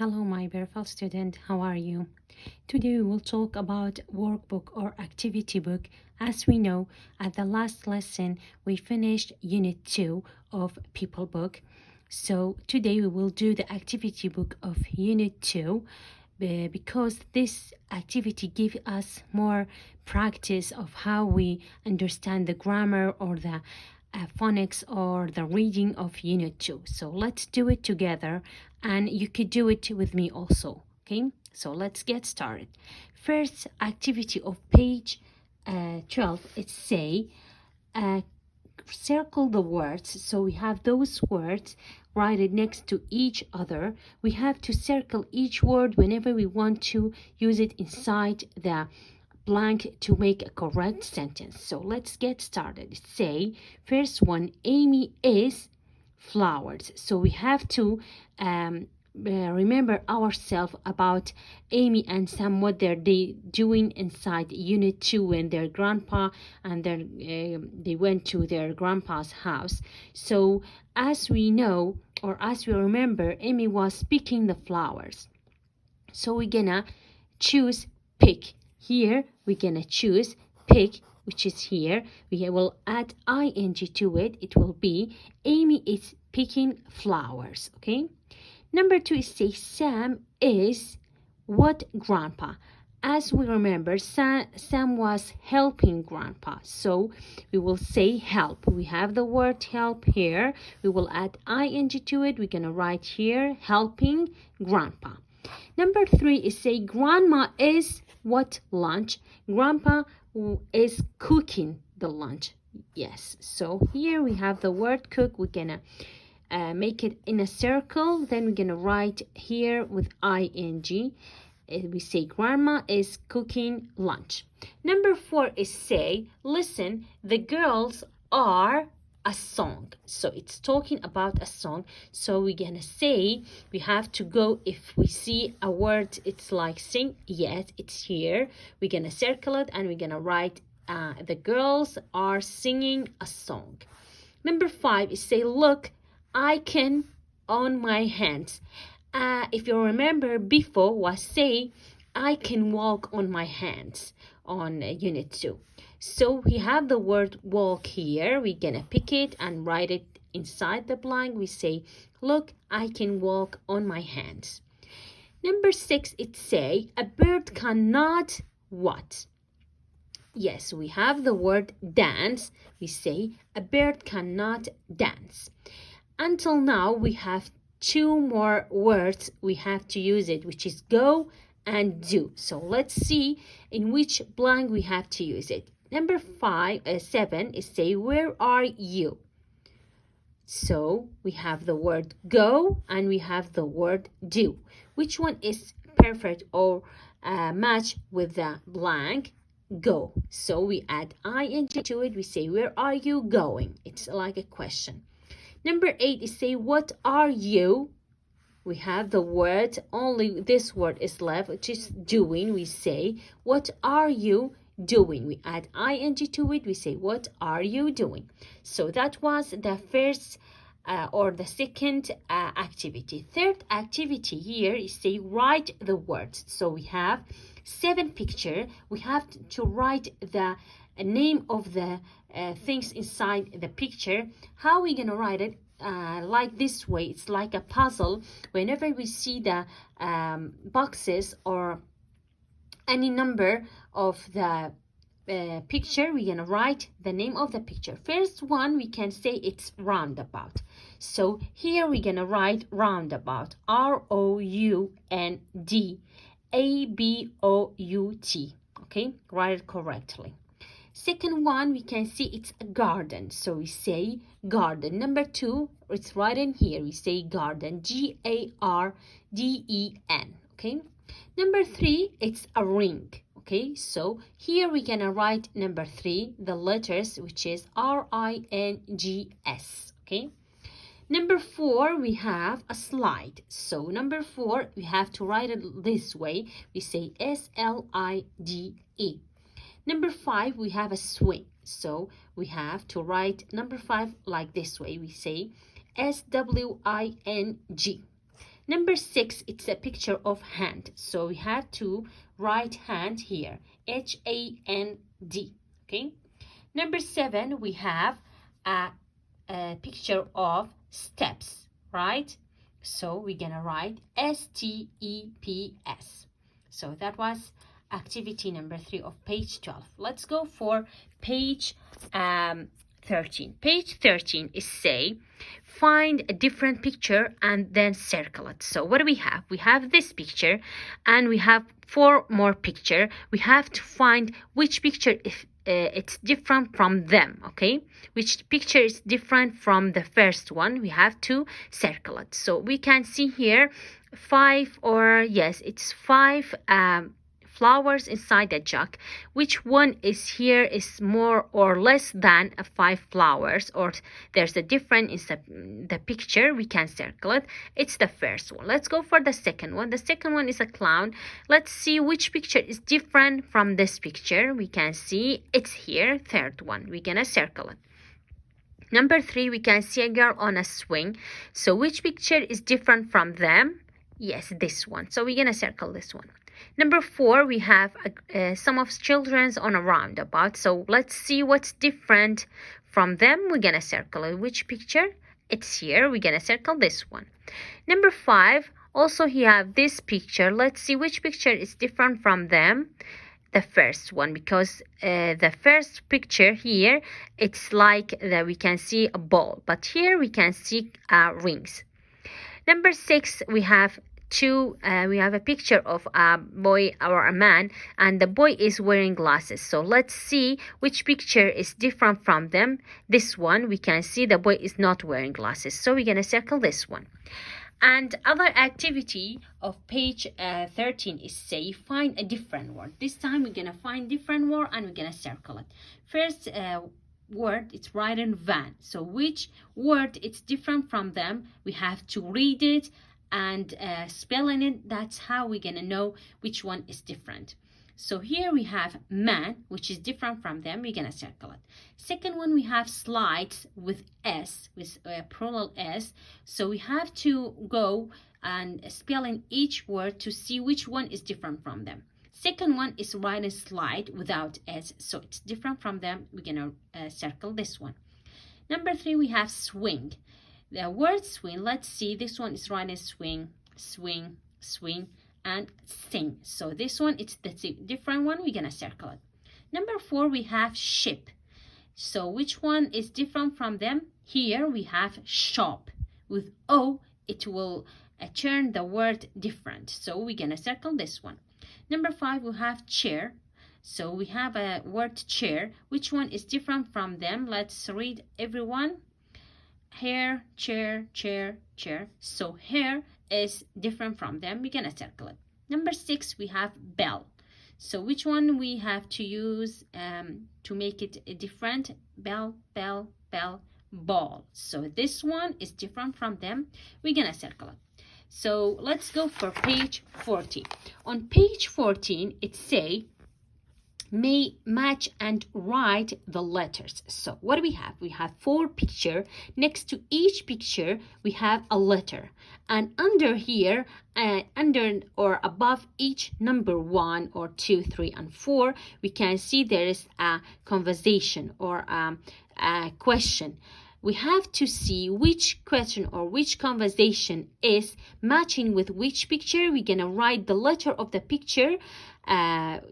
Hello, my beautiful student. How are you? Today we will talk about workbook or activity book. As we know, at the last lesson, we finished Unit 2 of People Book. So today we will do the activity book of Unit 2 because this activity gives us more practice of how we understand the grammar or the phonics or the reading of Unit 2. So let's do it together, and you could do it with me also. Okay, so let's get started. First activity of page 12, it's say circle the words. So we have those words, write it next to each other. We have to circle each word whenever we want to use it inside the blank to make a correct sentence. So let's get started. Say first one, Amy is flowers. So we have to remember ourselves about Amy and Sam, what they're doing inside Unit 2 when their grandpa and they went to their grandpa's house. So as we know, or as we remember, Amy was picking the flowers. So we're gonna choose pick. Here we're gonna choose pick, which is here. We will add ing to it. It will be Amy is picking flowers. Okay. Number 2 is say Sam is what grandpa. As we remember, Sam was helping grandpa. So we will say help. We have the word help here. We will add ing to it. We're gonna write here helping grandpa. Number 3 is say grandma is what lunch. Grandpa is cooking the lunch. Yes, so here we have the word cook. We're gonna make it in a circle. Then we're gonna write here with ing. We say grandma is cooking lunch. Number 4 is say listen, the girls are a song. So it's talking about a song. So we're gonna say, we have to go, if we see a word it's like sing, yes, it's here. We're gonna circle it and we're gonna write the girls are singing a song. Number 5 is say look, I can on my hands. If you remember, before was say I can walk on my hands on Unit 2. So we have the word walk here. We're gonna pick it and write it inside the blank. We say, look, I can walk on my hands. Number 6, it say, a bird cannot what? Yes, we have the word dance. We say, a bird cannot dance. Until now, we have 2 more words we have to use it, which is go and do. So let's see in which blank we have to use it. Number 7 is say, where are you? So we have the word go and we have the word do. Which one is perfect or match with the blank? Go. So we add ing to it. We say, where are you going? It's like a question. Number 8 is say, what are you? We have the word, only this word is left, which is doing. We say, what are you doing? We add ing to it. We say, what are you doing? So that was the first or the second activity. Third activity here is say, write the words. So we have 7 pictures. We have to write the name of the things inside the picture. How are we gonna write it? Like this way. It's like a puzzle. Whenever we see the boxes or any number of the picture, we're gonna write the name of the picture. First one, we can say it's roundabout. So here we're gonna write roundabout, roundabout. Okay, write it correctly. Second one, we can see it's a garden. So we say garden. Number 2, it's right in here. We say garden, garden. Okay. Number 3, it's a ring. Okay. So here we're gonna write number 3, the letters, which is rings. Okay. Number 4, we have a slide. So number 4, we have to write it this way. We say slide. Number 5, we have a swing. So we have to write number 5 like this way. We say swing. Number 6, it's a picture of hand. So we have to write hand here, H-A-N-D, okay? Number 7, we have a picture of steps, right? So we're gonna write S-T-E-P-S. So that was activity number 3 of page 12. Let's go for page 13. Page 13 is say, find a different picture and then circle it. So what do we have? We have this picture and we have 4 more picture. We have to find which picture if it's different from them, okay? Which picture is different from the first one. We have to circle it. So we can see here 5 or yes, it's 5 flowers inside a jug. Which one is here is more or less than 5 flowers, or there's a difference in the picture, we can circle it. It's the first one. Let's go for the second one. The second one is a clown. Let's see which picture is different from this picture. We can see it's here, third one. We're gonna circle it. Number 3, we can see a girl on a swing. So which picture is different from them? Yes, this one. So we're gonna circle this one. Number 4, we have some of children's on a roundabout. So let's see what's different from them. We're gonna circle it. Which picture? It's here. We're gonna circle this one. Number 5, also you have this picture. Let's see which picture is different from them. The first one, because the first picture here, it's like that we can see a ball, but here we can see rings. Number 6, we have a picture of a boy or a man, and the boy is wearing glasses. So let's see which picture is different from them. This one, we can see the boy is not wearing glasses, so we're gonna circle this one. And other activity of page 13 is say, find a different word. This time we're gonna find different word and we're gonna circle it. First word, it's written van. So which word it's different from them, we have to read it and spelling it. That's how we're gonna know which one is different. So here we have man, which is different from them. We're gonna circle it. Second one, we have slides with S, with plural S. So we have to go and spell in each word to see which one is different from them. Second one is write a slide without S, so it's different from them. We're gonna circle this one. Number 3, we have swing. The word swing, let's see, this one is written swing, swing, swing, and sing. So this one, it's the different one. We're gonna circle it. Number 4, we have ship. So which one is different from them? Here we have shop. With O, it will turn the word different. So we're gonna circle this one. Number 5, we have chair. So we have a word chair. Which one is different from them? Let's read everyone. Hair, chair, chair, chair. So hair is different from them. We're gonna circle it. Number 6, we have bell. So which one we have to use to make it different? Bell, bell, bell, ball. So this one is different from them. We're gonna circle it. So let's go for page 14. On page 14, it say, may match and write the letters. So what do we have? We have 4 pictures. Next to each picture, we have a letter. And under here, under or above each number 1 or 2, 3, and 4, we can see there is a conversation or a question. We have to see which question or which conversation is matching with which picture. We're gonna write the letter of the picture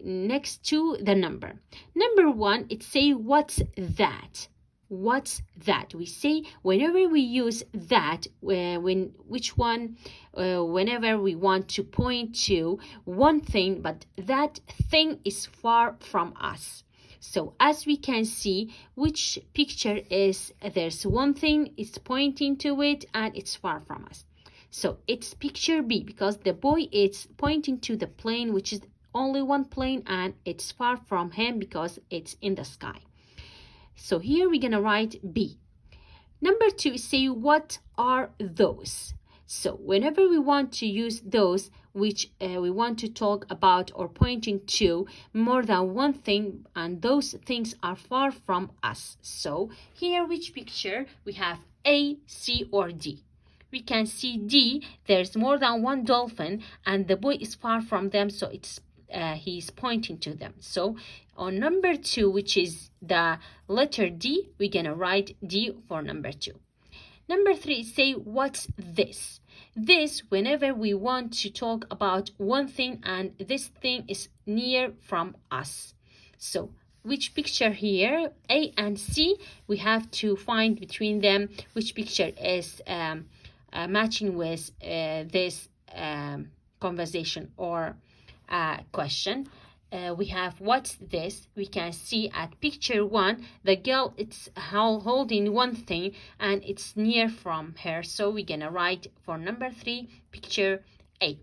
next to the number. Number 1, it say, what's that? What's that? We say whenever we use that, whenever we want to point to one thing, but that thing is far from us. So as we can see, which picture is, there's one thing, it's pointing to it, and it's far from us. So it's picture B, because the boy is pointing to the plane, which is only one plane, and it's far from him because it's in the sky. So here we're gonna write B. Number 2, say, what are those? So whenever we want to use those, which we want to talk about or pointing to more than one thing, and those things are far from us. So here, which picture? We have A, C, or D. we can see D, there's more than one dolphin and the boy is far from them, so he's pointing to them. So on number 2, which is the letter D, we're gonna write D for number 2. Number 3, say what's this? This, whenever we want to talk about one thing and this thing is near from us. So which picture here, A and C, we have to find between them which picture is matching with this conversation or question. We have what's this? We can see at picture 1, the girl it's holding one thing and it's near from her. So we're gonna write for number 3, picture A.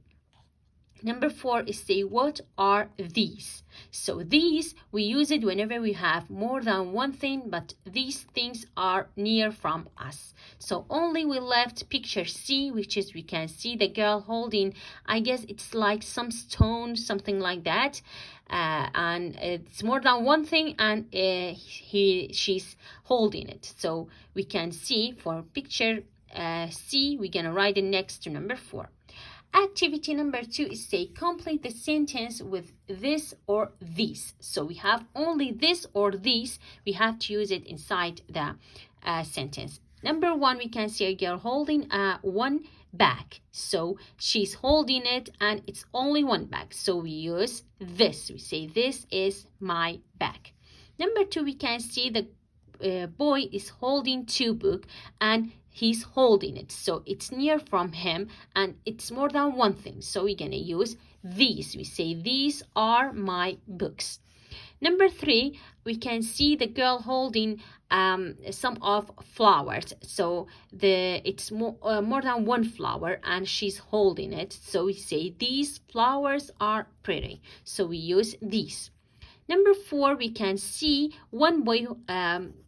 Number 4 is say what are these? So these, we use it whenever we have more than one thing, but these things are near from us. So only we left picture C, which is we can see the girl holding, I guess it's like some stone, something like that. And it's more than one thing and she's holding it. So we can see for picture C, we're gonna write it next to number 4. Activity number 2 is say complete the sentence with this or these. So we have only this or these. We have to use it inside the sentence. Number 1, we can see a girl holding one bag. So she's holding it and it's only one bag. So we use this. We say this is my bag. Number 2, we can see the boy is holding 2 books and he's holding it, so it's near from him and it's more than one thing, so we're gonna use these. We say these are my books. Number 3, we can see the girl holding some of flowers, so it's more than one flower and she's holding it, so we say these flowers are pretty, so we use these. Number 4, we can see one boy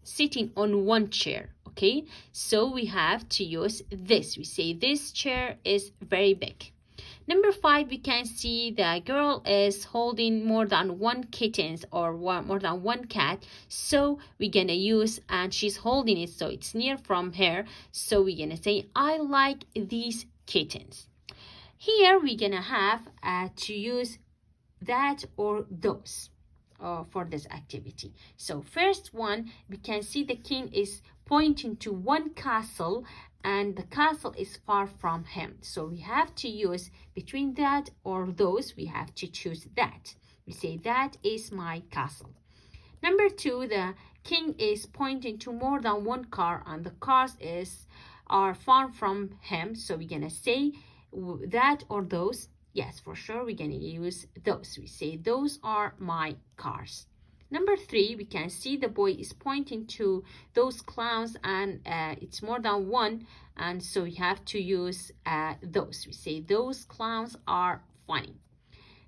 sitting on one chair. Okay, so we have to use this. We say this chair is very big. Number 5, we can see the girl is holding more than one kittens or more than one cat. So we're gonna use, and she's holding it, so it's near from her. So we're gonna say, I like these kittens. Here we're gonna have to use that or those for this activity. So first one, we can see the king is pointing to one castle and the castle is far from him. So we have to use between that or those, we have to choose that. We say that is my castle. Number 2, the king is pointing to more than one car and the cars are far from him. So we're gonna say that or those. Yes, for sure, we're gonna use those. We say those are my cars. Number 3, we can see the boy is pointing to those clowns and it's more than one, and so we have to use those. We say those clowns are funny.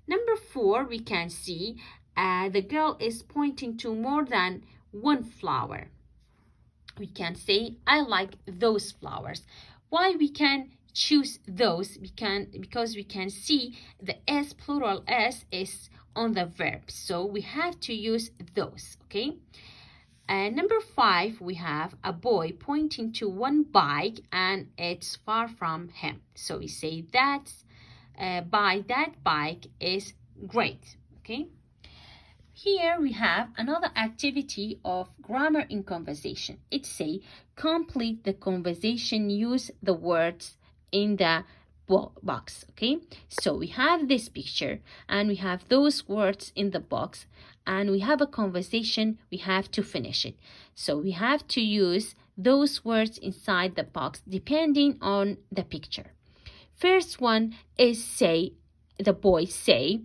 Number 4, we can see the girl is pointing to more than one flower. We can say I like those flowers. Why we can choose those? Because we can see the S, plural S, is on the verb, so we have to use those. Okay, and number 5, we have a boy pointing to one bike and it's far from him, so we say that that bike is great. Okay, here we have another activity of grammar in conversation. It say complete the conversation, use the words in the box. Okay, so we have this picture and we have those words in the box and we have a conversation, we have to finish it, so we have to use those words inside the box depending on the picture. First one is say, the boy say,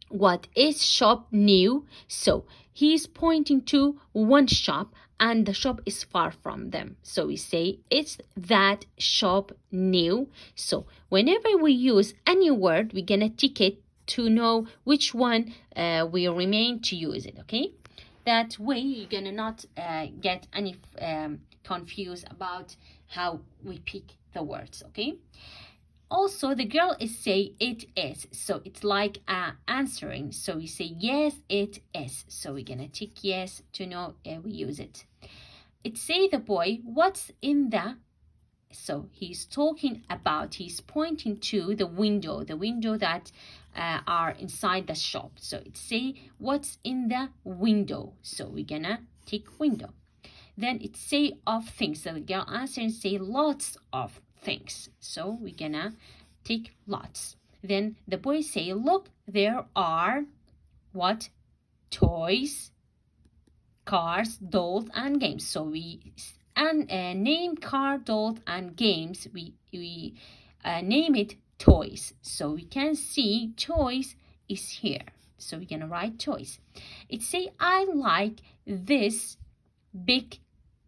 what is shop new? So he's pointing to one shop and the shop is far from them, so we say it's that shop new. So whenever we use any word, we're gonna tick it to know which one we remain to use it. Okay, that way you're gonna not get any confused about how we pick the words. Okay, also the girl is say it is, so it's like answering, so we say yes it is, so we're gonna tick yes to know we use it. It say the boy, what's in the So he's talking about, he's pointing to the window that are inside the shop. So it say what's in the window. So we're gonna take window. Then it say of things. So the girl answer and say lots of things. So we're gonna take lots. Then the boy say, look, there are what? Toys, cars, dolls, and games. So we name car, doll, and games. We name it toys. So we can see toys is here. So we're gonna write toys. It say I like this big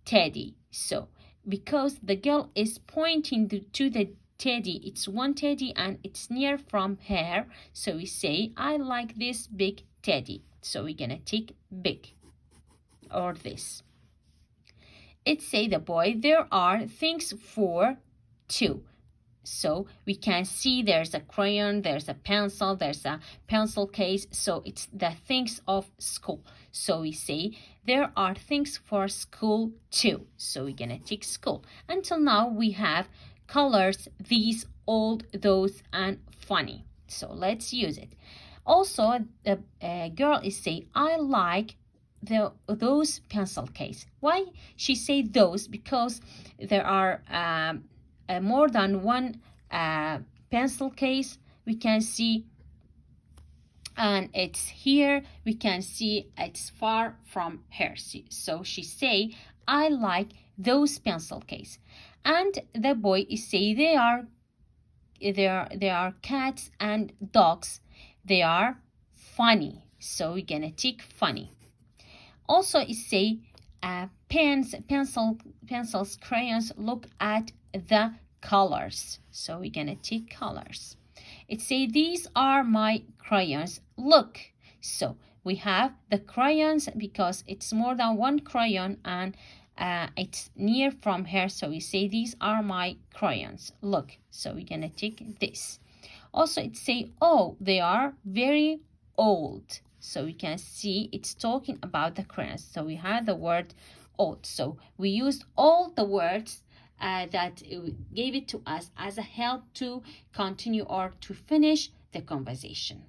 teddy. So because the girl is pointing to the teddy, it's one teddy and it's near from her, so we say I like this big teddy. So we're gonna take big or this. It say the boy, there are things for two. So we can see there's a crayon, there's a pencil, there's a pencil case. So it's the things of school. So we say there are things for school too. So we're gonna take school. Until now we have colors, these, old, those, and funny. So let's use it. Also, the girl is saying, I like those pencil case. Why she say those? Because there are more than one pencil case. We can see, and it's here. We can see it's far from her. So she say, I like those pencil case. And the boy is say they are cats and dogs. They are funny. So we're gonna take funny. Also, it say pens, pencils, crayons. Look at the colors. So we're gonna take colors. It say these are my crayons. Look. So we have the crayons because it's more than one crayon and it's near from her. So we say these are my crayons. Look. So we're gonna take this. Also, it say oh, they are very old. So we can see it's talking about the crayons. So we had the word old. So we used all the words that gave it to us as a help to continue or to finish the conversation.